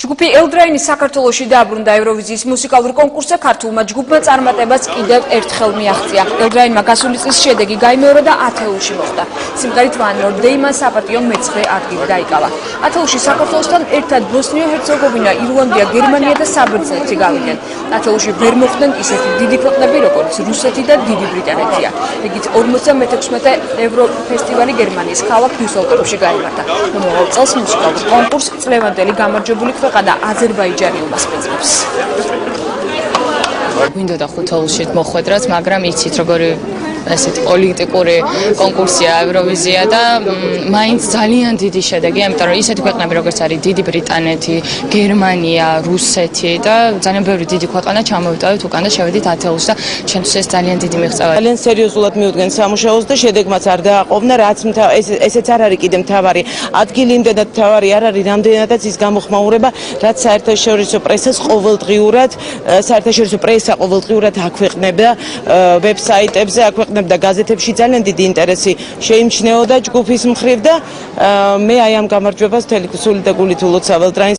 ჯგუფი ელდრაინის საქართველოში დააბრუნდა ევროვიზიის მუსიკალურ კონკურსზე ქართულმა ჯგუფმა წარმატებას კიდევ ერთხელ მიაღწია. ელდრაინმა გასული წლის შედეგი გაიმეორა და ათეულში მოხვდა. სიმღერით One More Day მან საპატიო მეცხრე ადგილი დაიკავა. ათეულში საქართველოსთან ერთად ბოსნია-ჰერცეგოვინა, ირლანდია, გერმანია და საბერძნეთი გავიდნენ. ათეულში ვერ მოხვდნენ ისეთი დიდი ქვეყნები, როგორც რუსეთი და დიდი ბრიტანეთია. ეგით 56-მე ევროფესტივალი გერმანიის ქალაქ დიუსელდორფში გაიმართა. მომავალ წელს მუსიკალურ კონკურსს წლევანდელი გამარჯვებული ქვეყანა აზერბაიჯანი უმასპინძლებს. გვინდოდა ხუთეულში მოხვედრაც, მაგრამ იცით როგორი ესეთი პოლიტიკური კონკურსია ევროვიზია და მაინც ძალიან დიდი შედეგია, იმიტომ რომ ისეთი ქვეყნები როგორც არის დიდი ბრიტანეთი, გერმანია, რუსეთი და ძალიან ბევრი დიდი ქვეყანა ჩამოვიტოვეთ უკან და შევედით ათეულში და ჩვენთვის ეს ძალიან დიდი მიღწევა. ძალიან სერიოზულად მიუდგენ სამუშაოს და შედეგმაც არ დააყოვნა, რაც ესეც არ არის კიდე მთავარი ადგილი, იმდენად მთავარი არ არის რამდენადაც ის გამოხმაურება, რაც საერთაშორისო პრესას ყოველდღიურად, საერთაშორისო პრესა ყოველდღიურად აქვეყნებდა ვებსაიტებზე, და გაზეთებში ძალიან დიდი ინტერესი შეიმჩნეოდა ჯგუფის მხრივ და მე აი ამ გამარჯვებას მთელი სული და გულით ულოცავ ელდრაინს.